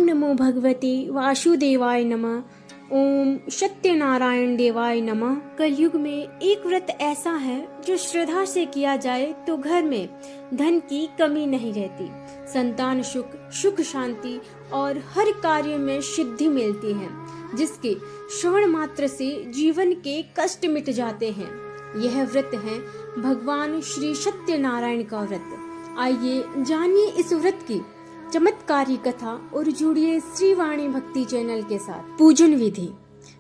नमो भगवते वासुदेवाय नमः। ओम सत्यनारायण देवाय नमः। कलयुग में एक व्रत ऐसा है जो श्रद्धा से किया जाए तो घर में धन की कमी नहीं रहती, संतान सुख शांति और हर कार्य में सिद्धि मिलती है, जिसके श्रवण मात्र से जीवन के कष्ट मिट जाते हैं। यह व्रत है भगवान श्री सत्यनारायण का व्रत। आइए जानिए इस व्रत की चमत्कारी कथा और जुड़िए श्रीवाणी भक्ति चैनल के साथ। पूजन विधि।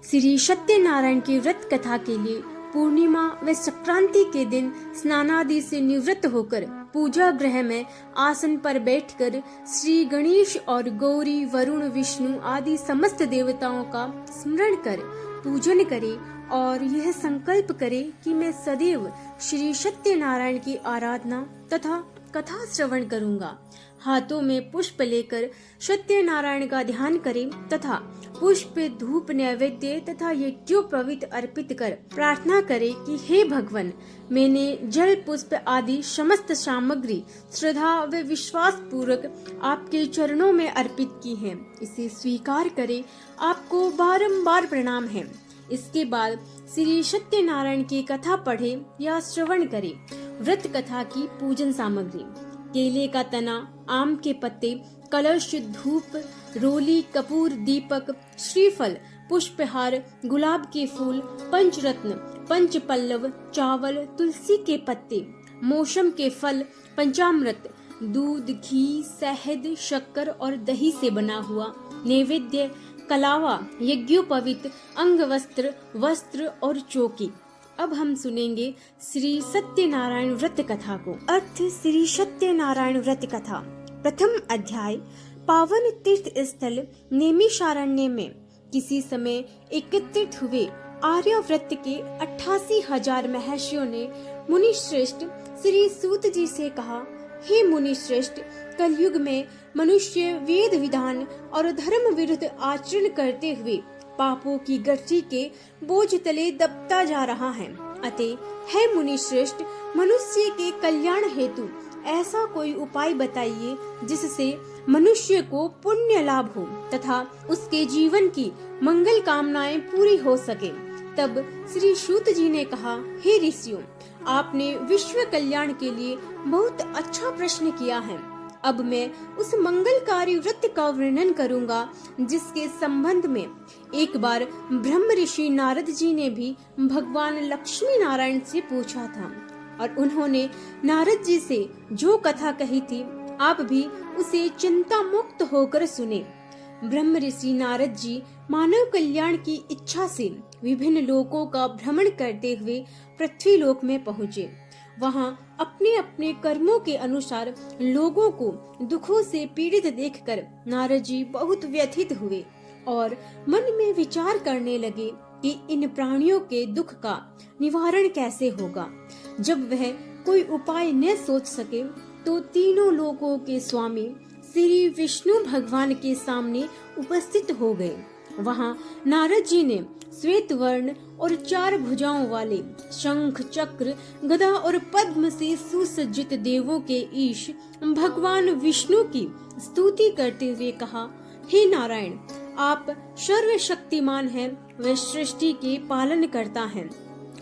श्री सत्यनारायण की व्रत कथा के लिए पूर्णिमा व संक्रांति के दिन स्नानादि से निवृत्त होकर पूजा गृह में आसन पर बैठकर श्री गणेश और गौरी, वरुण, विष्णु आदि समस्त देवताओं का स्मरण कर पूजन करे और यह संकल्प करे कि मैं सदैव श्री सत्यनारायण की आराधना तथा कथा श्रवण करूंगा। हाथों में पुष्प लेकर सत्यनारायण का ध्यान करें तथा पुष्प, धूप, नैवेद्य तथा यज्ञोपवीत अर्पित कर प्रार्थना करें कि हे भगवान, मैंने जल, पुष्प आदि समस्त सामग्री श्रद्धा व विश्वास पूर्वक आपके चरणों में अर्पित की है। इसे स्वीकार करें। आपको बारंबार प्रणाम है। इसके बाद श्री सत्यनारायण की कथा पढ़े या श्रवण करें। व्रत कथा की पूजन सामग्री: केले का तना, आम के पत्ते, कलश, धूप, रोली, कपूर, दीपक, श्रीफल, पुष्पहार, गुलाब के फूल, पंचरत्न, पंचपल्लव, चावल, तुलसी के पत्ते, मौसम के फल, पंचामृत, दूध, घी, शहद, शक्कर और दही से बना हुआ नैवेद्य, कलावा, यज्ञोपवीत, अंगवस्त्र, वस्त्र और चौकी। अब हम सुनेंगे श्री सत्यनारायण व्रत कथा को। अर्थ: श्री सत्यनारायण व्रत कथा। प्रथम अध्याय। पावन तीर्थ स्थल नैमिषारण्य में किसी समय एकत्रित हुए आर्य व्रत के 88,000 महर्षियों ने मुनि श्रेष्ठ श्री सूत जी से कहा, हे मुनि श्रेष्ठ, कलयुग में मनुष्य वेद विधान और धर्म विरुद्ध आचरण करते हुए पापों की गठरी के बोझ तले दबता जा रहा है। अतः हे मुनि श्रेष्ठ, मनुष्य के कल्याण हेतु ऐसा कोई उपाय बताइए जिससे मनुष्य को पुण्य लाभ हो तथा उसके जीवन की मंगल कामनाएं पूरी हो सके। तब श्री सूत जी ने कहा, हे ऋषियों, आपने विश्व कल्याण के लिए बहुत अच्छा प्रश्न किया है। अब मैं उस मंगलकारी व्रत का वर्णन करूंगा जिसके संबंध में एक बार ब्रह्म ऋषि नारद जी ने भी भगवान लक्ष्मी नारायण से पूछा था और उन्होंने नारद जी से जो कथा कही थी, आप भी उसे चिंता मुक्त होकर सुने। ब्रह्म ऋषि नारद जी मानव कल्याण की इच्छा से विभिन्न लोकों का भ्रमण करते हुए पृथ्वी लोक में पहुँचे। वहां अपने अपने कर्मों के अनुसार लोगों को दुखों से पीड़ित देखकर नारद जी बहुत व्यथित हुए और मन में विचार करने लगे कि इन प्राणियों के दुख का निवारण कैसे होगा। जब वह कोई उपाय न सोच सके तो तीनों लोकों के स्वामी श्री विष्णु भगवान के सामने उपस्थित हो गए। वहां नारद जी ने श्वेत वर्ण और 4 भुजाओं वाले शंख, चक्र, गदा और पद्म से सुसज्जित देवों के ईश भगवान विष्णु की स्तुति करते हुए कहा, हे नारायण, आप सर्वशक्तिमान हैं व सृष्टि के पालन करता है।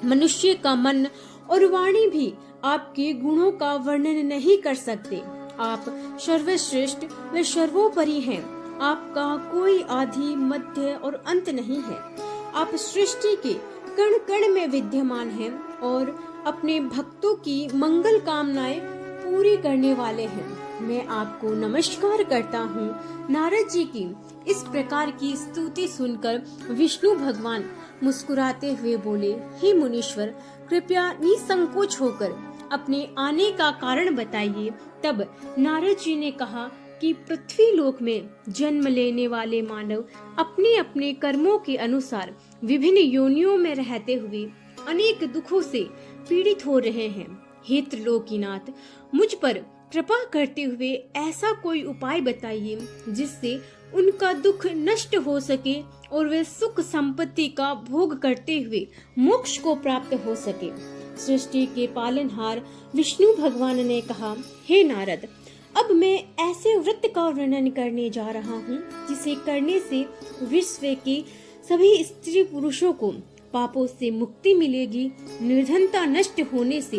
मनुष्य का मन और वाणी भी आपके गुणों का वर्णन नहीं कर सकते। आप सर्वश्रेष्ठ व सर्वोपरि हैं। आपका कोई आदि, मध्य और अंत नहीं है। आप सृष्टि के कण कण में विद्यमान हैं और अपने भक्तों की मंगल कामनाएं पूरी करने वाले हैं। मैं आपको नमस्कार करता हूँ। नारद जी की इस प्रकार की स्तुति सुनकर विष्णु भगवान मुस्कुराते हुए बोले, हे मुनीश्वर, कृपया निसंकोच होकर अपने आने का कारण बताइए। तब नारद जी ने कहा कि पृथ्वी लोक में जन्म लेने वाले मानव अपने अपने कर्मों के अनुसार विभिन्न योनियों में रहते हुए अनेक दुखों से पीड़ित हो रहे हैं। हे त्रिलोकीनाथ, मुझ पर कृपा करते हुए ऐसा कोई उपाय बताइए जिससे उनका दुख नष्ट हो सके और वे सुख संपत्ति का भोग करते हुए मोक्ष को प्राप्त हो सके। सृष्टि के पालनहार विष्णु भगवान ने कहा, हे नारद, अब मैं ऐसे व्रत का वर्णन करने जा रहा हूँ जिसे करने से विश्व के सभी स्त्री पुरुषों को पापों से मुक्ति मिलेगी। निर्धनता नष्ट होने से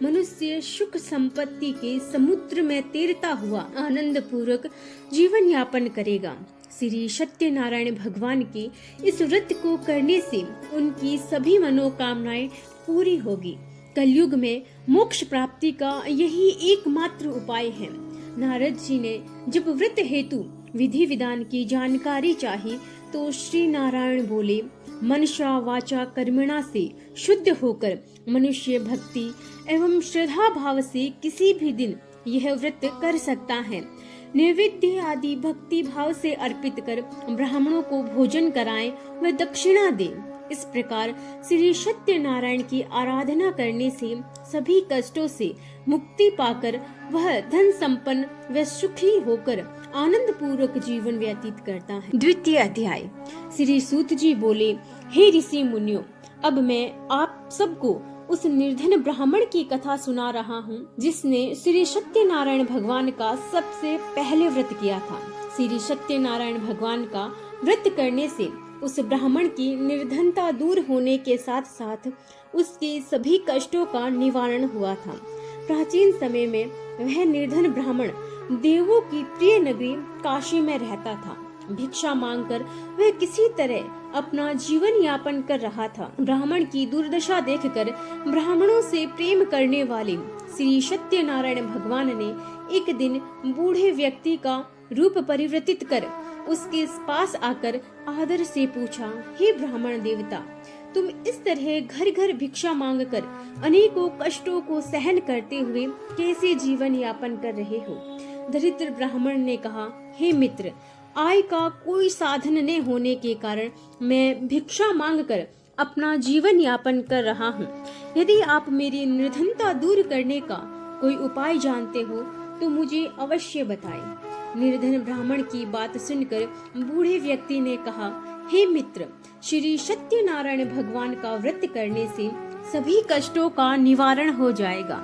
मनुष्य सुख संपत्ति के समुद्र में तैरता हुआ आनंद पूर्वक जीवन यापन करेगा। श्री सत्यनारायण भगवान के इस व्रत को करने से उनकी सभी मनोकामनाएं पूरी होगी। कलयुग में मोक्ष प्राप्ति का यही एकमात्र उपाय है। नारद जी ने जब व्रत हेतु विधि विधान की जानकारी चाही तो श्री नारायण बोले, मनसा वाचा कर्मणा से शुद्ध होकर मनुष्य भक्ति एवं श्रद्धा भाव से किसी भी दिन यह व्रत कर सकता है। नैवेद्य आदि भक्ति भाव से अर्पित कर ब्राह्मणों को भोजन कराएं व दक्षिणा दें। इस प्रकार श्री सत्यनारायण की आराधना करने से सभी कष्टों से मुक्ति पाकर वह धन संपन्न व सुखी होकर आनंद पूर्वक जीवन व्यतीत करता है। द्वितीय अध्याय। श्री सूत जी बोले, हे ऋषि मुनियों, अब मैं आप सबको उस निर्धन ब्राह्मण की कथा सुना रहा हूँ जिसने श्री सत्यनारायण भगवान का सबसे पहले व्रत किया था। श्री सत्यनारायण भगवान का व्रत करने से उस ब्राह्मण की निर्धनता दूर होने के साथ साथ उसके सभी कष्टों का निवारण हुआ था। प्राचीन समय में वह निर्धन ब्राह्मण देवों की प्रिय नगरी काशी में रहता था। भिक्षा मांगकर वह किसी तरह अपना जीवन यापन कर रहा था। ब्राह्मण की दुर्दशा देखकर ब्राह्मणों से प्रेम करने वाले श्री सत्यनारायण भगवान ने एक दिन बूढ़े व्यक्ति का रूप परिवर्तित कर उसके पास आकर आदर से पूछा, हे ब्राह्मण देवता, तुम इस तरह घर घर भिक्षा मांगकर अनेकों कष्टों को सहन करते हुए कैसे जीवन यापन कर रहे हो? दरिद्र ब्राह्मण ने कहा, हे मित्र, आय का कोई साधन न होने के कारण मैं भिक्षा मांगकर अपना जीवन यापन कर रहा हूँ। यदि आप मेरी निर्धनता दूर करने का कोई उपाय जानते हो तो मुझे अवश्य बताएं। निर्धन ब्राह्मण की बात सुनकर बूढ़े व्यक्ति ने कहा, हे मित्र, श्री सत्यनारायण भगवान का व्रत करने से सभी कष्टों का निवारण हो जाएगा।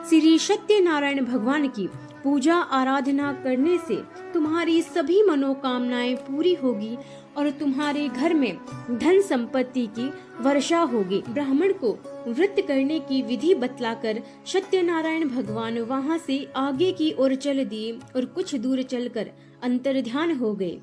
श्री सत्यनारायण भगवान की पूजा आराधना करने से तुम्हारी सभी मनोकामनाएं पूरी होगी और तुम्हारे घर में धन संपत्ति की वर्षा होगी। ब्राह्मण को व्रत करने की विधि बतलाकर सत्यनारायण भगवान वहां से आगे की ओर चल दिए और कुछ दूर चलकर अंतर्ध्यान हो गए।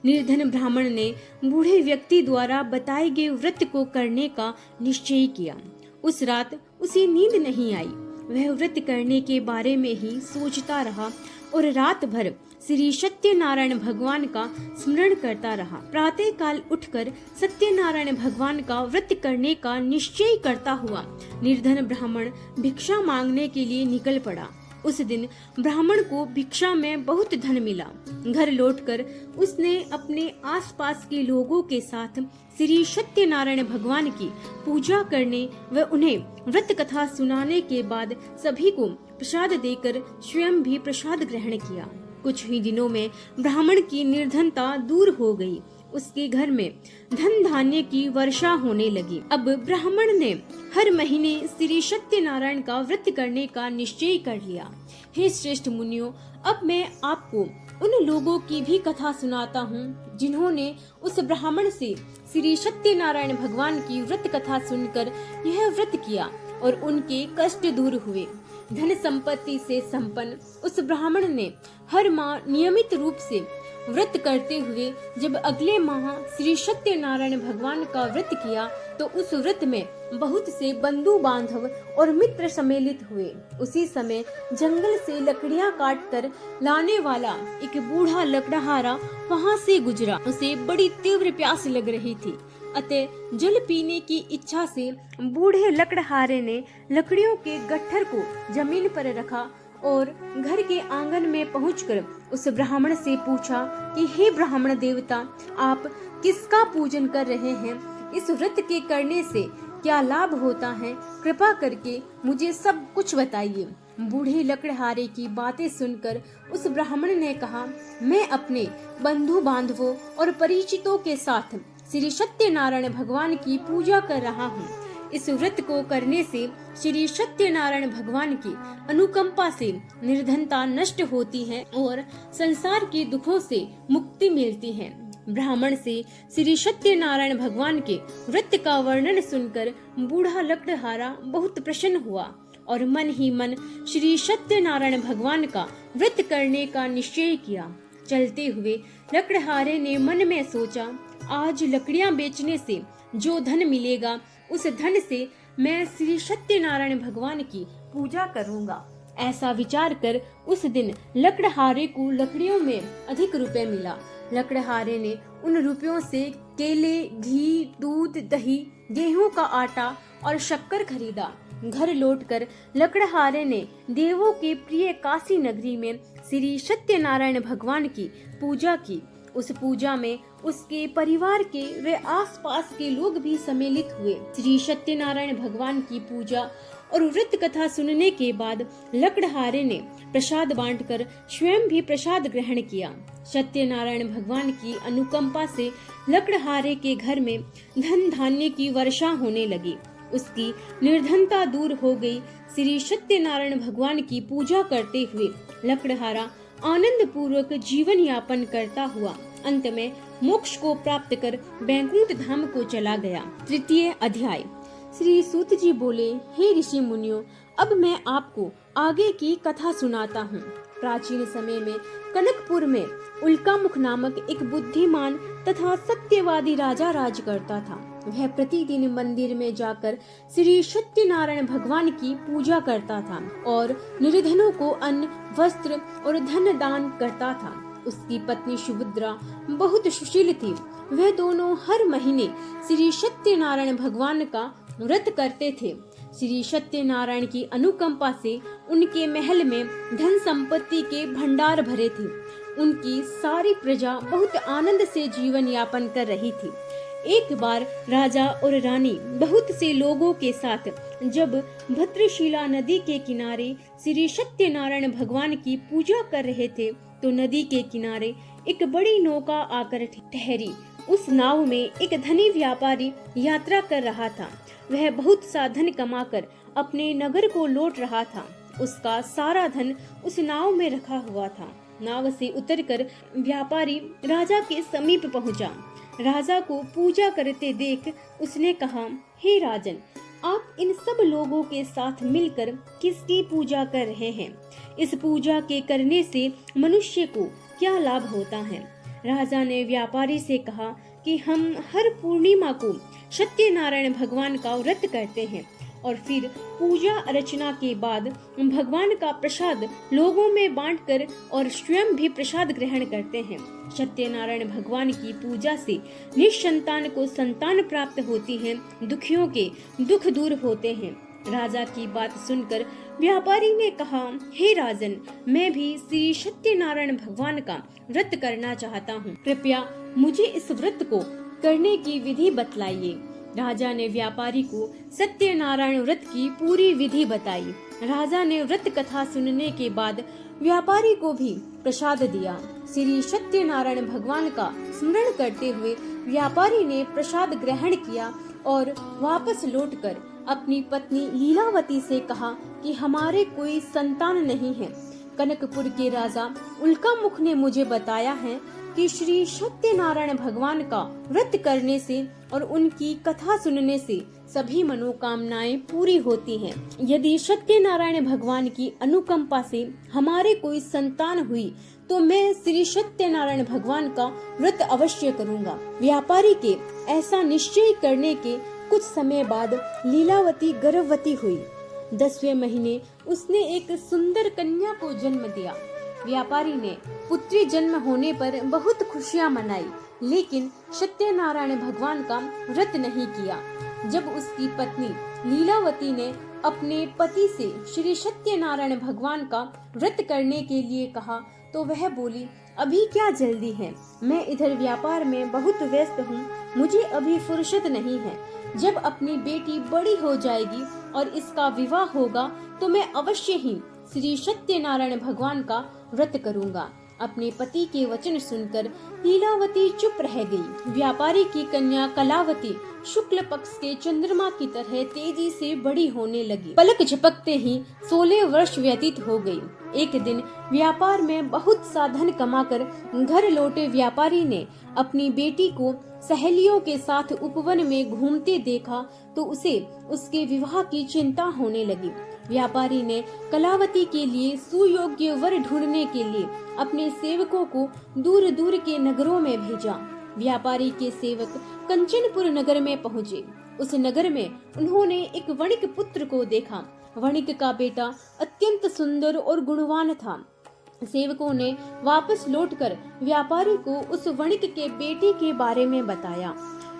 निर्धन ब्राह्मण ने बूढ़े व्यक्ति द्वारा बताए गए व्रत को करने का निश्चय किया। उस रात उसे नींद नहीं आई। वह व्रत करने के बारे में ही सोचता रहा और रात भर श्री सत्यनारायण भगवान का स्मरण करता रहा। प्रातः काल उठकर सत्यनारायण भगवान का व्रत करने का निश्चय करता हुआ निर्धन ब्राह्मण भिक्षा मांगने के लिए निकल पड़ा। उस दिन ब्राह्मण को भिक्षा में बहुत धन मिला। घर लौटकर उसने अपने आसपास के लोगों के साथ श्री सत्यनारायण भगवान की पूजा करने व उन्हें व्रत कथा सुनाने के बाद सभी को प्रसाद देकर स्वयं भी प्रसाद ग्रहण किया। कुछ ही दिनों में ब्राह्मण की निर्धनता दूर हो गई। उसके घर में धन धान्य की वर्षा होने लगी। अब ब्राह्मण ने हर महीने श्री सत्यनारायण का व्रत करने का निश्चय कर लिया। हे श्रेष्ठ मुनियों, अब मैं आपको उन लोगों की भी कथा सुनाता हूँ जिन्होंने उस ब्राह्मण से श्री सत्यनारायण भगवान की व्रत कथा सुनकर यह व्रत किया और उनके कष्ट दूर हुए। धन संपत्ति से संपन्न उस ब्राह्मण ने हर माह नियमित रूप से व्रत करते हुए जब अगले माह श्री सत्यनारायण भगवान का व्रत किया तो उस व्रत में बहुत से बंधु बांधव और मित्र सम्मिलित हुए। उसी समय जंगल से लकड़ियां काट कर लाने वाला एक बूढ़ा लकड़हारा वहां से गुजरा। उसे बड़ी तीव्र प्यास लग रही थी, अतः जल पीने की इच्छा से बूढ़े लकड़हारे ने लकड़ियों के गट्ठर को जमीन पर रखा और घर के आंगन में पहुंचकर उस ब्राह्मण से पूछा कि हे ब्राह्मण देवता, आप किसका पूजन कर रहे हैं? इस व्रत के करने से क्या लाभ होता है? कृपा करके मुझे सब कुछ बताइए। बूढ़े लकड़हारे की बातें सुनकर उस ब्राह्मण ने कहा, मैं अपने बंधु बांधवों और परिचितों के साथ श्री सत्यनारायण भगवान की पूजा कर रहा हूँ। इस व्रत को करने से श्री सत्यनारायण भगवान की अनुकंपा से निर्धनता नष्ट होती है और संसार के दुखों से मुक्ति मिलती है। ब्राह्मण से श्री सत्यनारायण भगवान के व्रत का वर्णन सुनकर बूढ़ा लकड़हारा बहुत प्रसन्न हुआ और मन ही मन श्री सत्यनारायण भगवान का व्रत करने का निश्चय किया। चलते हुए लकड़हारे ने मन में सोचा, आज लकड़ियां बेचने से जो धन मिलेगा उस धन से मैं श्री सत्यनारायण भगवान की पूजा करूंगा। ऐसा विचार कर उस दिन लकड़हारे को लकड़ियों में अधिक रुपए मिला। लकड़हारे ने उन रुपयों से केले, घी, दूध, दही, गेहूं का आटा और शक्कर खरीदा। घर लौटकर लकड़हारे ने देवों के प्रिय काशी नगरी में श्री सत्यनारायण भगवान की पूजा की। उस पूजा में उसके परिवार के व आसपास के लोग भी सम्मिलित हुए। श्री सत्यनारायण भगवान की पूजा और व्रत कथा सुनने के बाद लकड़हारे ने प्रसाद बांटकर स्वयं भी प्रसाद ग्रहण किया। सत्यनारायण भगवान की अनुकंपा से लकड़हारे के घर में धन धान्य की वर्षा होने लगी। उसकी निर्धनता दूर हो गई। श्री सत्यनारायण भगवान की पूजा करते हुए लकड़हारा आनंद पूर्वक जीवन यापन करता हुआ अंत में मोक्ष को प्राप्त कर बैकुंठ धाम को चला गया। तृतीय अध्याय। श्री सूत जी बोले, हे ऋषि मुनियों, अब मैं आपको आगे की कथा सुनाता हूँ। प्राचीन समय में कनकपुर में उल्कामुख नामक एक बुद्धिमान तथा सत्यवादी राजा राज करता था। वह प्रतिदिन मंदिर में जाकर श्री सत्यनारायण भगवान की पूजा करता था और निर्धनों को अन्न, वस्त्र और धन दान करता था। उसकी पत्नी सुभद्रा बहुत सुशील थी। वह दोनों हर महीने श्री सत्यनारायण भगवान का व्रत करते थे। श्री सत्यनारायण की अनुकंपा से उनके महल में धन संपत्ति के भंडार भरे थे। उनकी सारी प्रजा बहुत आनंद से जीवन यापन कर रही थी। एक बार राजा और रानी बहुत से लोगों के साथ जब भद्रशिला नदी के किनारे श्री सत्यनारायण भगवान की पूजा कर रहे थे तो नदी के किनारे एक बड़ी नौका आकर ठहरी। उस नाव में एक धनी व्यापारी यात्रा कर रहा था। वह बहुत सा धन कमाकर अपने नगर को लौट रहा था। उसका सारा धन उस नाव में रखा हुआ था। नाव से उतरकर व्यापारी राजा के समीप पहुंचा। राजा को पूजा करते देख उसने कहा, हे राजन, आप इन सब लोगों के साथ मिलकर किसकी पूजा कर रहे हैं? इस पूजा के करने से मनुष्य को क्या लाभ होता है? राजा ने व्यापारी से कहा कि हम हर पूर्णिमा को सत्यनारायण भगवान का व्रत करते हैं और फिर पूजा अर्चना के बाद भगवान का प्रसाद लोगों में बांटकर और स्वयं भी प्रसाद ग्रहण करते हैं। सत्यनारायण भगवान की पूजा से निसंतान को संतान प्राप्त होती है, दुखियों के दुख दूर होते हैं। राजा की बात सुनकर व्यापारी ने कहा, हे राजन, मैं भी श्री सत्यनारायण भगवान का व्रत करना चाहता हूँ। कृपया मुझे इस व्रत को करने की विधि बतलाइए। राजा ने व्यापारी को सत्यनारायण व्रत की पूरी विधि बताई। राजा ने व्रत कथा सुनने के बाद व्यापारी को भी प्रसाद दिया। श्री सत्यनारायण भगवान का स्मरण करते हुए व्यापारी ने प्रसाद ग्रहण किया और वापस लौटकर अपनी पत्नी लीलावती से कहा कि हमारे कोई संतान नहीं है। कनकपुर के राजा उल्कामुख ने मुझे बताया है कि श्री सत्यनारायण भगवान का व्रत करने से और उनकी कथा सुनने से सभी मनोकामनाएं पूरी होती हैं। यदि सत्यनारायण भगवान की अनुकंपा से हमारे कोई संतान हुई तो मैं श्री सत्यनारायण भगवान का व्रत अवश्य करूंगा। व्यापारी के ऐसा निश्चय करने के कुछ समय बाद लीलावती गर्भवती हुई। 10वें महीने उसने एक सुंदर कन्या को जन्म दिया। व्यापारी ने पुत्री जन्म होने पर बहुत खुशियां मनाई, लेकिन सत्यनारायण भगवान का व्रत नहीं किया। जब उसकी पत्नी लीलावती ने अपने पति से श्री सत्यनारायण भगवान का व्रत करने के लिए कहा तो वह बोली, अभी क्या जल्दी है, मैं इधर व्यापार में बहुत व्यस्त हूँ, मुझे अभी फुर्सत नहीं है। जब अपनी बेटी बड़ी हो जाएगी और इसका विवाह होगा तो मैं अवश्य ही श्री सत्यनारायण भगवान का व्रत करूंगा। अपने पति के वचन सुनकर लीलावती चुप रह गई। व्यापारी की कन्या कलावती शुक्ल पक्ष के चंद्रमा की तरह तेजी से बड़ी होने लगी। पलक झपकते ही 16 वर्ष व्यतीत हो गई। एक दिन व्यापार में बहुत सा धन कमाकर घर लौटे व्यापारी ने अपनी बेटी को सहेलियों के साथ उपवन में घूमते देखा तो उसे उसके विवाह की चिंता होने लगी। व्यापारी ने कलावती के लिए सुयोग्य वर ढूंढने के लिए अपने सेवकों को दूर दूर के नगरों में भेजा। व्यापारी के सेवक कंचनपुर नगर में पहुँचे। उस नगर में उन्होंने एक वणिक पुत्र को देखा। वणिक का बेटा अत्यंत सुंदर और गुणवान था। सेवकों ने वापस लौटकर व्यापारी को उस वणिक के बेटे के बारे में बताया।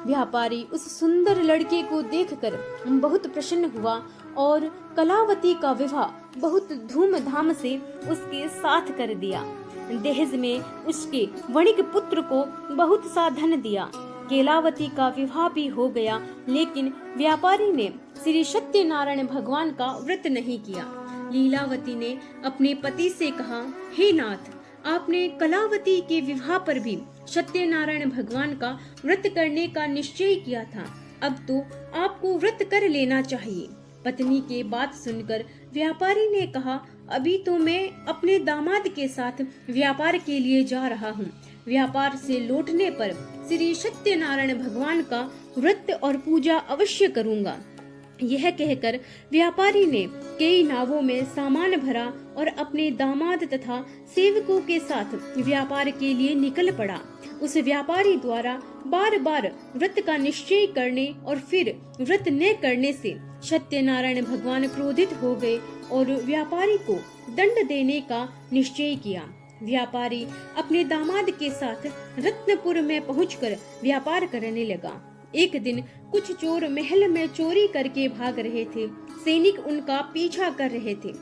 व्यापारी उस सुंदर लड़के को देखकर बहुत प्रसन्न हुआ और कलावती का विवाह बहुत धूमधाम से उसके साथ कर दिया। दहेज में उसके वणिक पुत्र को बहुत सा धन दिया। केलावती का विवाह भी हो गया, लेकिन व्यापारी ने श्री सत्यनारायण भगवान का व्रत नहीं किया। लीलावती ने अपने पति से कहा, हे नाथ, आपने कलावती के विवाह पर भी सत्यनारायण भगवान का व्रत करने का निश्चय किया था। अब तो आपको व्रत कर लेना चाहिए। पत्नी की बात सुनकर व्यापारी ने कहा, अभी तो मैं अपने दामाद के साथ व्यापार के लिए जा रहा हूँ। व्यापार से लौटने पर श्री सत्यनारायण भगवान का व्रत और पूजा अवश्य करूँगा। यह कहकर व्यापारी ने कई नावों में सामान भरा और अपने दामाद तथा सेवकों के साथ व्यापार के लिए निकल पड़ा। उस व्यापारी द्वारा बार बार व्रत का निश्चय करने और फिर व्रत न करने से सत्यनारायण भगवान क्रोधित हो गए और व्यापारी को दंड देने का निश्चय किया। व्यापारी अपने दामाद के साथ रत्नपुर में पहुंचकर व्यापार करने लगा। एक दिन कुछ चोर महल में चोरी करके भाग रहे थे। सैनिक उनका पीछा कर रहे थे।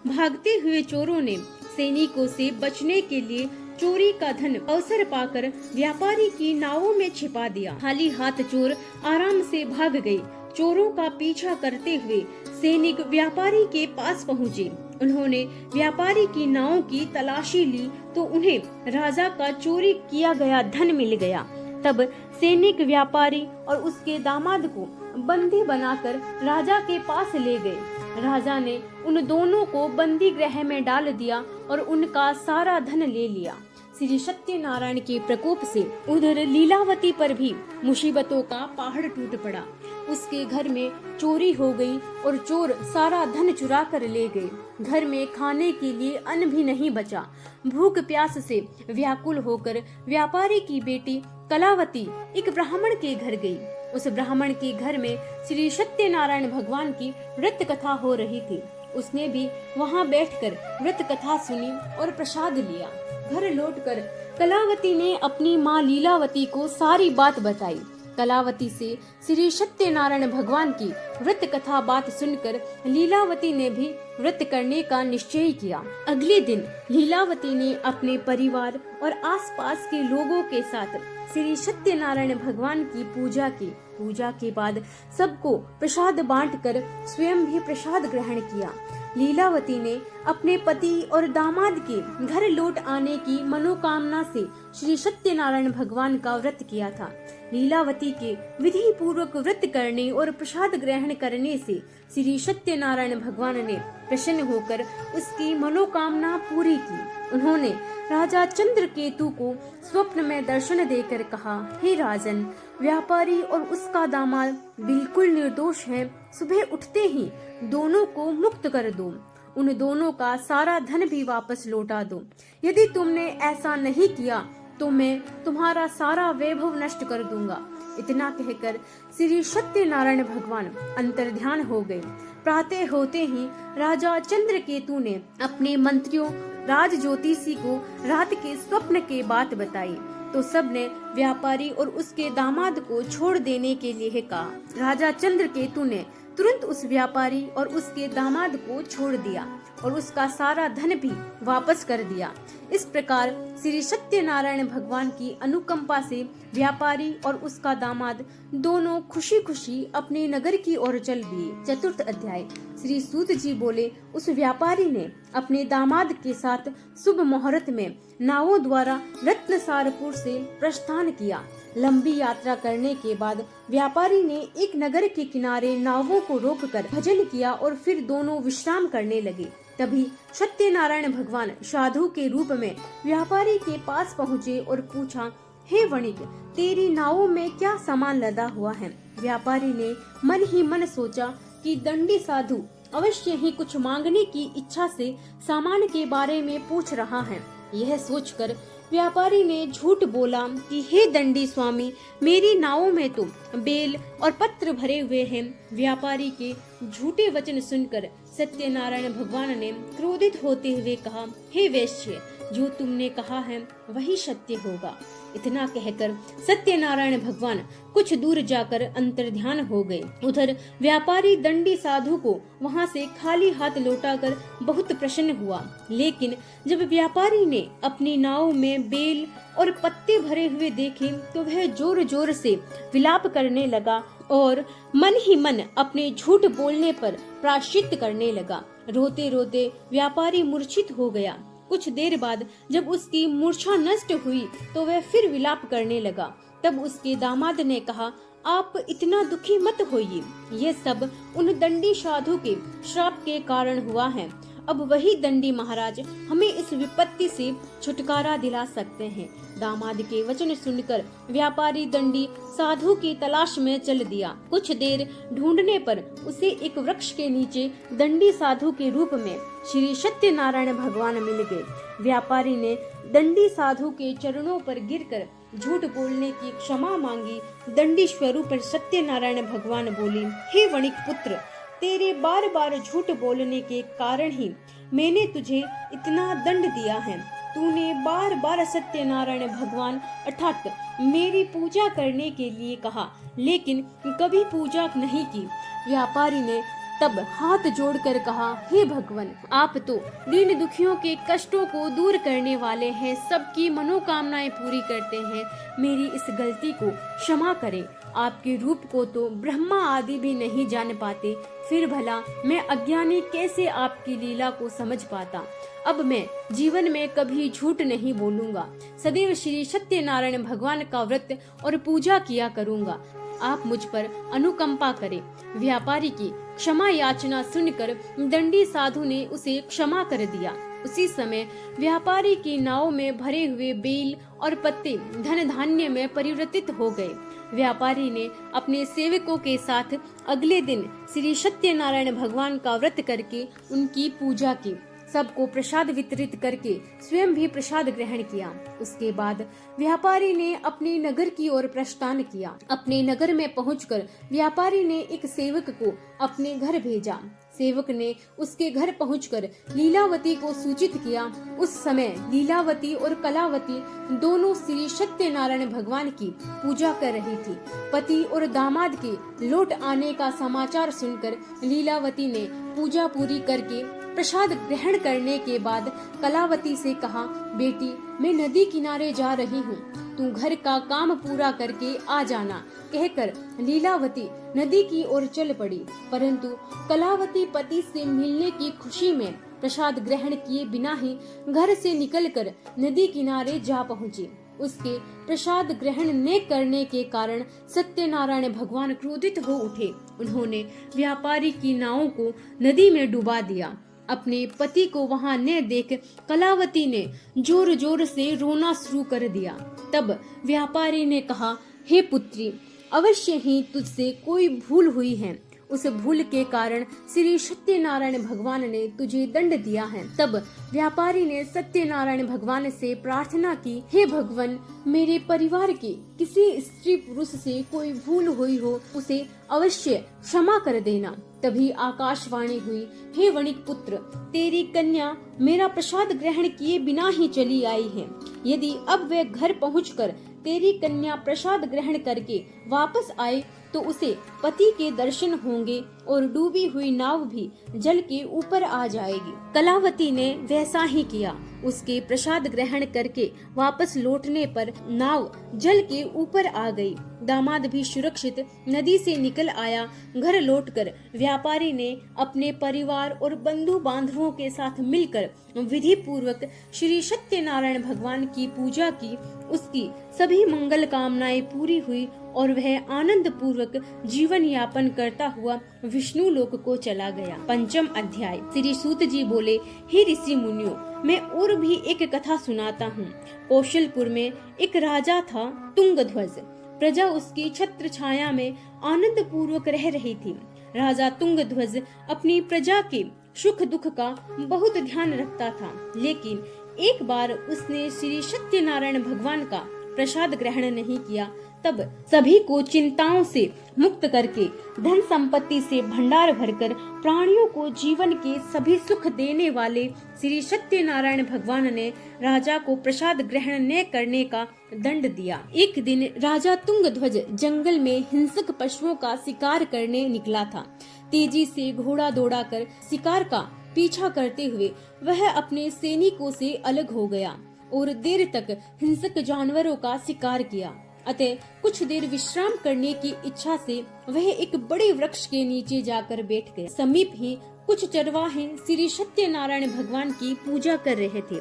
भागते हुए चोरों ने सैनिकों से बचने के लिए चोरी का धन अवसर पाकर व्यापारी की नावों में छिपा दिया। खाली हाथ चोर आराम से भाग गए। चोरों का पीछा करते हुए सैनिक व्यापारी के पास पहुँचे। उन्होंने व्यापारी की नावों की तलाशी ली तो उन्हें राजा का चोरी किया गया धन मिल गया। तब सैनिक व्यापारी और उसके दामाद को बंदी बनाकर राजा के पास ले गए। राजा ने उन दोनों को बंदी गृह में डाल दिया और उनका सारा धन ले लिया। श्री सत्यनारायण के प्रकोप से उधर लीलावती पर भी मुसीबतों का पहाड़ टूट पड़ा। उसके घर में चोरी हो गई और चोर सारा धन चुरा कर ले गए। घर में खाने के लिए अन्न भी नहीं बचा। भूख प्यास से व्याकुल होकर व्यापारी की बेटी कलावती एक ब्राह्मण के घर गई। उस ब्राह्मण के घर में श्री सत्यनारायण भगवान की व्रत कथा हो रही थी। उसने भी वहां बैठकर व्रत कथा सुनी और प्रसाद लिया। घर लौटकर कलावती ने अपनी माँ लीलावती को सारी बात बताई। कलावती से श्री सत्यनारायण भगवान की व्रत कथा बात सुनकर लीलावती ने भी व्रत करने का निश्चय किया। अगले दिन लीलावती ने अपने परिवार और आसपास के लोगों के साथ श्री सत्यनारायण भगवान की पूजा की। पूजा के बाद सबको प्रसाद बांटकर स्वयं भी प्रसाद ग्रहण किया। लीलावती ने अपने पति और दामाद के घर लौट आने की मनोकामना से श्री सत्यनारायण भगवान का व्रत किया था। लीलावती के विधि पूर्वक व्रत करने और प्रसाद ग्रहण करने से श्री सत्यनारायण भगवान ने प्रसन्न होकर उसकी मनोकामना पूरी की। उन्होंने राजा चंद्रकेतु को स्वप्न में दर्शन देकर कहा, हे राजन, व्यापारी और उसका दामाद बिल्कुल निर्दोष है। सुबह उठते ही दोनों को मुक्त कर दो। उन दोनों का सारा धन भी वापस लौटा दो। यदि तुमने ऐसा नहीं किया तो मैं तुम्हारा सारा वैभव नष्ट कर दूंगा। इतना कहकर श्री सत्यनारायण भगवान अंतर्ध्यान हो गए। प्रातः होते ही राजा चंद्रकेतु ने अपने मंत्रियों राज ज्योतिषी को रात के स्वप्न के बात बताई तो सबने व्यापारी और उसके दामाद को छोड़ देने के लिए कहा। राजा चंद्रकेतु ने तुरंत उस व्यापारी और उसके दामाद को छोड़ दिया और उसका सारा धन भी वापस कर दिया। इस प्रकार श्री सत्यनारायण भगवान की अनुकंपा से व्यापारी और उसका दामाद दोनों खुशी खुशी अपने नगर की ओर चल दिए। चतुर्थ अध्याय। श्री सूत जी बोले, उस व्यापारी ने अपने दामाद के साथ शुभ मुहूर्त में नावों द्वारा रत्नसारपुर से प्रस्थान किया। लंबी यात्रा करने के बाद व्यापारी ने एक नगर के किनारे नावों को रोककर भजन किया और फिर दोनों विश्राम करने लगे। तभी सत्यनारायण भगवान साधु के रूप में व्यापारी के पास पहुँचे और पूछा, हे वणिक, तेरी नावों में क्या सामान लदा हुआ है? व्यापारी ने मन ही मन सोचा कि दंडी साधु अवश्य ही कुछ मांगने की इच्छा से सामान के बारे में पूछ रहा है। यह सोचकर व्यापारी ने झूठ बोला कि हे दंडी स्वामी, मेरी नावों में तो बेल और पत्र भरे हुए हैं। व्यापारी के झूठे वचन सुनकर सत्यनारायण भगवान ने क्रोधित होते हुए कहा, हे वैश्य, जो तुमने कहा है वही सत्य होगा। इतना कहकर सत्यनारायण भगवान कुछ दूर जाकर अंतर्ध्यान हो गए। उधर व्यापारी दंडी साधु को वहां से खाली हाथ लौटाकर बहुत प्रसन्न हुआ, लेकिन जब व्यापारी ने अपनी नाव में बेल और पत्ते भरे हुए देखे तो वह जोर जोर से विलाप करने लगा और मन ही मन अपने झूठ बोलने पर प्रायश्चित करने लगा। रोते रोते व्यापारी मूर्छित हो गया। कुछ देर बाद जब उसकी मूर्छा नष्ट हुई तो वह फिर विलाप करने लगा। तब उसके दामाद ने कहा, आप इतना दुखी मत होइए, ये सब उन दंडी साधु के श्राप के कारण हुआ है। अब वही दंडी महाराज हमें इस विपत्ति से छुटकारा दिला सकते हैं। दामाद के वचन सुनकर व्यापारी दंडी साधु की तलाश में चल दिया। कुछ देर ढूंढने पर उसे एक वृक्ष के नीचे दंडी साधु के रूप में श्री सत्यनारायण भगवान मिल गए। व्यापारी ने दंडी साधु के चरणों पर गिरकर झूठ बोलने की क्षमा मांगी। दंडी स्वरूप सत्यनारायण भगवान बोले, हे वणिक पुत्र, तेरे बार बार झूठ बोलने के कारण ही मैंने तुझे इतना दंड दिया है। तूने बार बार सत्यनारायण भगवान अर्थात मेरी पूजा करने के लिए कहा, लेकिन कभी पूजा नहीं की। व्यापारी ने तब हाथ जोड़कर कहा, हे भगवान, आप तो दीन दुखियों के कष्टों को दूर करने वाले हैं, सबकी मनोकामनाएं पूरी करते हैं। मेरी इस गलती को क्षमा करें। आपके रूप को तो ब्रह्मा आदि भी नहीं जान पाते, फिर भला मैं अज्ञानी कैसे आपकी लीला को समझ पाता। अब मैं जीवन में कभी झूठ नहीं बोलूंगा, सदैव श्री सत्यनारायण भगवान का व्रत और पूजा किया करूंगा। आप मुझ पर अनुकंपा करें। व्यापारी की क्षमा याचना सुनकर दंडी साधु ने उसे क्षमा कर दिया। उसी समय व्यापारी की नाव में भरे हुए बेल और पत्ते धन धान्य में परिवर्तित हो गए। व्यापारी ने अपने सेवकों के साथ अगले दिन श्री सत्यनारायण भगवान का व्रत करके उनकी पूजा की। सबको प्रसाद वितरित करके स्वयं भी प्रसाद ग्रहण किया। उसके बाद व्यापारी ने अपने नगर की ओर प्रस्थान किया। अपने नगर में पहुंचकर व्यापारी ने एक सेवक को अपने घर भेजा। सेवक ने उसके घर पहुंचकर लीलावती को सूचित किया। उस समय लीलावती और कलावती दोनों श्री सत्यनारायण भगवान की पूजा कर रही थी। पति और दामाद के लौट आने का समाचार सुनकर लीलावती ने पूजा पूरी करके प्रसाद ग्रहण करने के बाद कलावती से कहा, बेटी, मैं नदी किनारे जा रही हूँ, तू घर का काम पूरा करके आ जाना। कहकर लीलावती नदी की ओर चल पड़ी, परंतु कलावती पति से मिलने की खुशी में प्रसाद ग्रहण किए बिना ही घर से निकलकर नदी किनारे जा पहुँची। उसके प्रसाद ग्रहण न करने के कारण सत्यनारायण भगवान क्रोधित हो उठे। उन्होंने व्यापारी की नावों को नदी में डुबा दिया। अपने पति को वहां न देख कलावती ने जोर जोर से रोना शुरू कर दिया। तब व्यापारी ने कहा, हे पुत्री, अवश्य ही तुझसे कोई भूल हुई है। उस भूल के कारण श्री सत्यनारायण भगवान ने तुझे दंड दिया है। तब व्यापारी ने सत्यनारायण भगवान से प्रार्थना की, हे भगवान, मेरे परिवार के किसी स्त्री पुरुष से कोई भूल हुई हो उसे अवश्य क्षमा कर देना। तभी आकाशवाणी हुई, हे वणिक पुत्र, तेरी कन्या मेरा प्रसाद ग्रहण किए बिना ही चली आई है। यदि अब वे घर पहुंचकर तेरी कन्या प्रसाद ग्रहण करके वापस आए तो उसे पति के दर्शन होंगे और डूबी हुई नाव भी जल के ऊपर आ जाएगी। कलावती ने वैसा ही किया। उसके प्रसाद ग्रहण करके वापस लौटने पर नाव जल के ऊपर आ गई। दामाद भी सुरक्षित नदी से निकल आया। घर लौटकर व्यापारी ने अपने परिवार और बंधु बांधवों के साथ मिलकर विधि पूर्वक श्री सत्यनारायण भगवान की पूजा की। उसकी सभी मंगल कामनाएं पूरी हुई और वह आनंद पूर्वक जीवन यापन करता हुआ विष्णु लोक को चला गया। पंचम अध्याय। श्री सूत जी बोले, हे ऋषि मुनियों, मैं और भी एक कथा सुनाता हूँ। कौशलपुर में एक राजा था, तुंगध्वज। प्रजा उसकी छत्र छाया में आनंद पूर्वक रह रही थी। राजा तुंगध्वज अपनी प्रजा के सुख दुख का बहुत ध्यान रखता था, लेकिन एक बार उसने श्री सत्यनारायण भगवान का प्रसाद ग्रहण नहीं किया। तब सभी को चिंताओं से मुक्त करके धन संपत्ति से भंडार भरकर प्राणियों को जीवन के सभी सुख देने वाले श्री सत्यनारायण भगवान ने राजा को प्रसाद ग्रहण न करने का दंड दिया। एक दिन राजा तुंगध्वज जंगल में हिंसक पशुओं का शिकार करने निकला था। तेजी से घोड़ा दौड़ाकर शिकार का पीछा करते हुए वह अपने सैनिकों से अलग हो गया और देर तक हिंसक जानवरों का शिकार किया। अतः कुछ देर विश्राम करने की इच्छा से वह एक बड़े वृक्ष के नीचे जाकर बैठ गया। समीप ही कुछ चरवाहे श्री सत्यनारायण भगवान की पूजा कर रहे थे।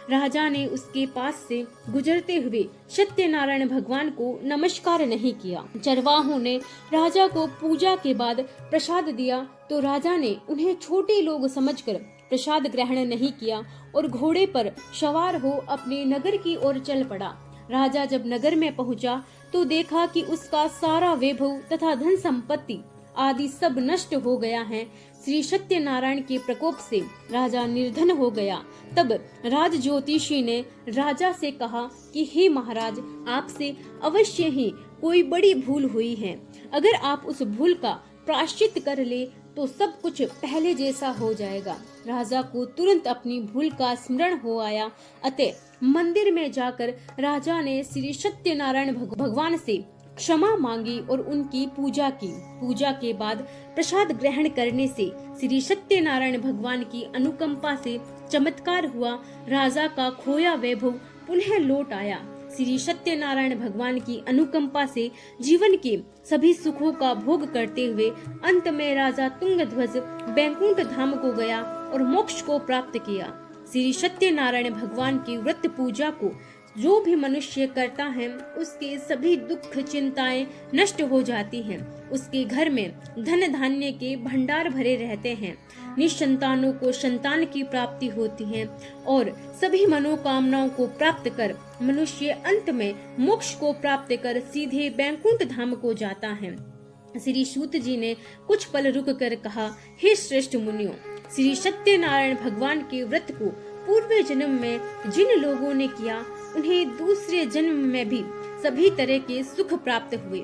राजा ने उसके पास से गुजरते हुए सत्यनारायण भगवान को नमस्कार नहीं किया। चरवाहों ने राजा को पूजा के बाद प्रसाद दिया तो राजा ने उन्हें छोटे लोग समझकर प्रसाद ग्रहण नहीं किया और घोड़े पर सवार हो अपने नगर की ओर चल पड़ा। राजा जब नगर में पहुंचा तो देखा कि उसका सारा वैभव तथा धन संपत्ति आदि सब नष्ट हो गया है। श्री सत्यनारायण के प्रकोप से राजा निर्धन हो गया। तब राज ज्योतिषी ने राजा से कहा कि हे महाराज, आपसे अवश्य ही कोई बड़ी भूल हुई है। अगर आप उस भूल का प्रायश्चित कर ले तो सब कुछ पहले जैसा हो जाएगा। राजा को तुरंत अपनी भूल का स्मरण हो आया। अतः मंदिर में जाकर राजा ने श्री सत्यनारायण भगवान से क्षमा मांगी और उनकी पूजा की। पूजा के बाद प्रसाद ग्रहण करने से श्री सत्यनारायण भगवान की अनुकंपा से चमत्कार हुआ। राजा का खोया वैभव पुनः लौट आया। श्री सत्यनारायण भगवान की अनुकंपा से जीवन के सभी सुखों का भोग करते हुए अंत में राजा तुंगध्वज बैकुंठ धाम को गया और मोक्ष को प्राप्त किया। श्री सत्यनारायण भगवान की व्रत पूजा को जो भी मनुष्य करता है उसके सभी दुख चिंताएं नष्ट हो जाती हैं। उसके घर में धन धान्य के भंडार भरे रहते हैं। निसंतानों को संतान की प्राप्ति होती है और सभी मनोकामनाओं को प्राप्त कर मनुष्य अंत में मोक्ष को प्राप्त कर सीधे बैकुंठ धाम को जाता है। श्री सूत जी ने कुछ पल रुक कर कहा, हे श्रेष्ठ मुनियों, श्री सत्यनारायण भगवान के व्रत को पूर्व जन्म में जिन लोगों ने किया उन्हें दूसरे जन्म में भी सभी तरह के सुख प्राप्त हुए।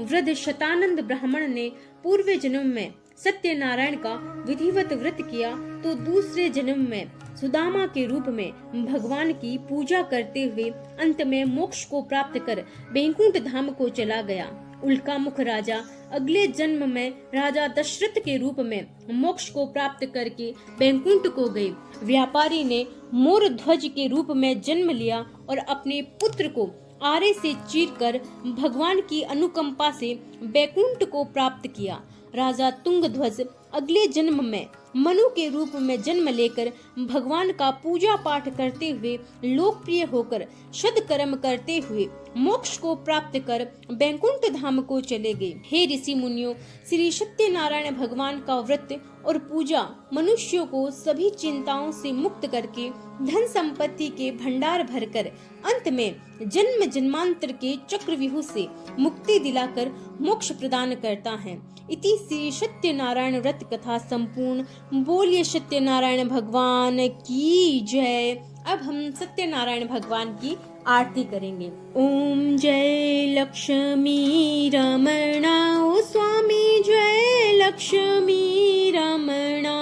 वृद्ध शतानंद ब्राह्मण ने पूर्व जन्म में सत्यनारायण का विधिवत व्रत किया तो दूसरे जन्म में सुदामा के रूप में भगवान की पूजा करते हुए अंत में मोक्ष को प्राप्त कर बैकुंठ धाम को चला गया। उल्का मुख राजा अगले जन्म में राजा दशरथ के रूप में मोक्ष को प्राप्त करके बैकुंठ को गए। व्यापारी ने मोर ध्वज के रूप में जन्म लिया और अपने पुत्र को आरे से चीरकर भगवान की अनुकंपा से बैकुंठ को प्राप्त किया। राजा तुंगध्वज अगले जन्म में मनु के रूप में जन्म लेकर भगवान का पूजा पाठ करते हुए लोकप्रिय होकर सद्कर्म करते हुए मोक्ष को प्राप्त कर बैकुंठ धाम को चले गए। हे ऋषि मुनियों, श्री सत्यनारायण भगवान का व्रत और पूजा मनुष्यों को सभी चिंताओं से मुक्त करके धन संपत्ति के भंडार भरकर अंत में जन्म जन्मांतर के चक्रव्यूह से मुक्ति दिलाकर मोक्ष प्रदान करता है। इति श्री सत्यनारायण व्रत कथा संपूर्ण। बोलिए सत्यनारायण भगवान की जय। अब हम सत्यनारायण भगवान की आरती करेंगे। ओम जय लक्ष्मी रमणा, ओ स्वामी जय लक्ष्मी रमणा।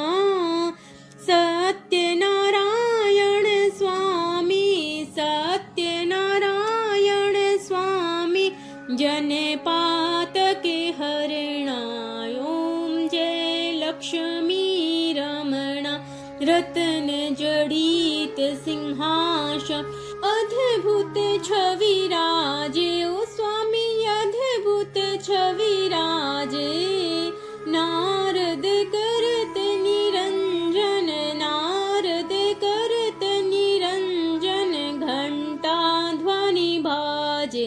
सत्यनारायण स्वामी, सत्यनारायण स्वामी। जनपातके हरिणाय ॐ जय लक्ष्मी रमणा रत्न जड़ित सिंहासन अद्भुत छवि राजे ओ स्वामी अद्भुत छवि राजे नारद करत निरंजन नारद करत निरंजन घंटा ध्वनि बाजे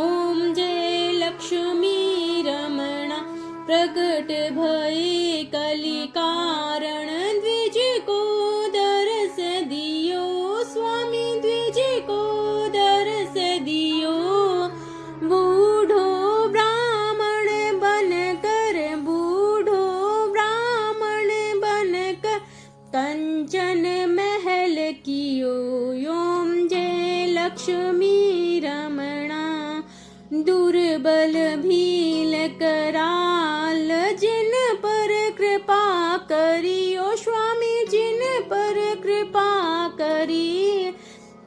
ओम जय लक्ष्मी रमणा प्रकट भये कलि कारण द्विज को दरस दियो स्वामी द्विज को दरस दियो बूढ़ो ब्राह्मण बनकर बूढ़ो ब्राह्मण बनकर कंचन महल कियो ओम जय लक्ष्मी रमणा दुर्बल भील कराल जिन पर कृपा करियो स्वामी जिन पर कृपा करी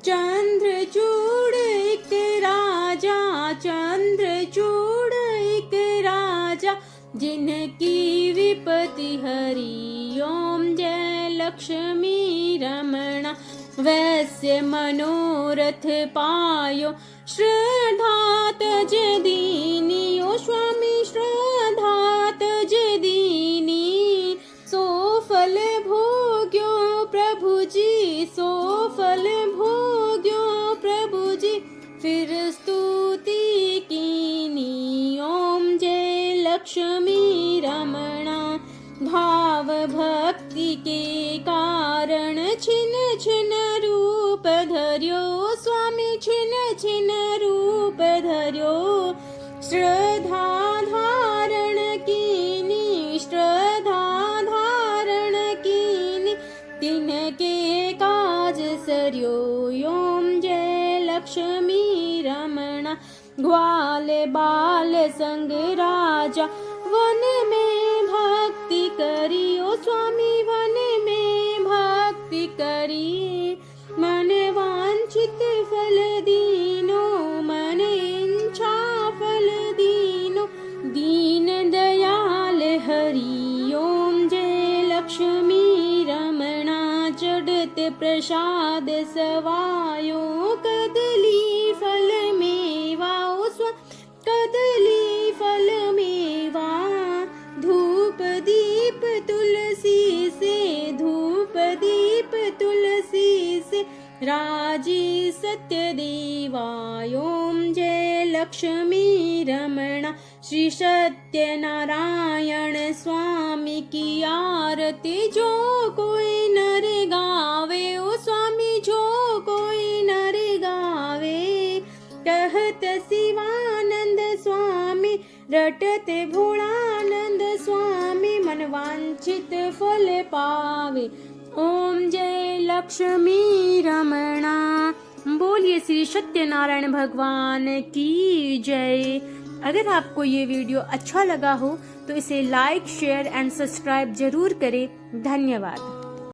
चंद्रचूड़ एक राजा चंद्रचूड़ एक राजा जिनकी विपत्ति हरि ओम जय लक्ष्मी रमणा वैश्य मनोरथ पायो श्रद्धा तज दीनी ओ स्वामी श्रद्धा तज दीनी सो फल भोग्यो प्रभु जी सो फल भोग्यो प्रभु जी फिर स्तुति कीनी ओम जय लक्ष्मी रमणा भाव भक्ति के कारण छिन छिन रूप धर्यो स्वामी छिन छिन रूप धर्यो श्रद्धा धारण कीनी श्रद्धा धारण कीनी तिनके काज सर्यो ओम जय लक्ष्मी रमणा ग्वाल बाल संग राजा वन में भक्ति करियो स्वामी वन में भक्ति करी मन वांछित फल दीनो मन इच्छा फल दीनो दीन दयाल हरि ओम जय लक्ष्मी रमणा चढ़त प्रसाद सवायो कदली फल मेवा ओ स्वा कदली फल मेवा धूप दीप तुलसी से धूप दीप तुलसी से राजी सत्य देवाय ओम जय लक्ष्मी रमणा श्री सत्य नारायण स्वामी की आरती जो कोई नर गावे ओ स्वामी जो कोई नर गावे कहत शिवानंद स्वामी रटत भोलानंद स्वामी मन वांछित फल पावे ओम जय लक्ष्मी रमणा। बोलिए श्री सत्यनारायण भगवान की जय। अगर आपको ये वीडियो अच्छा लगा हो तो इसे लाइक शेयर एंड सब्सक्राइब जरूर करें। धन्यवाद।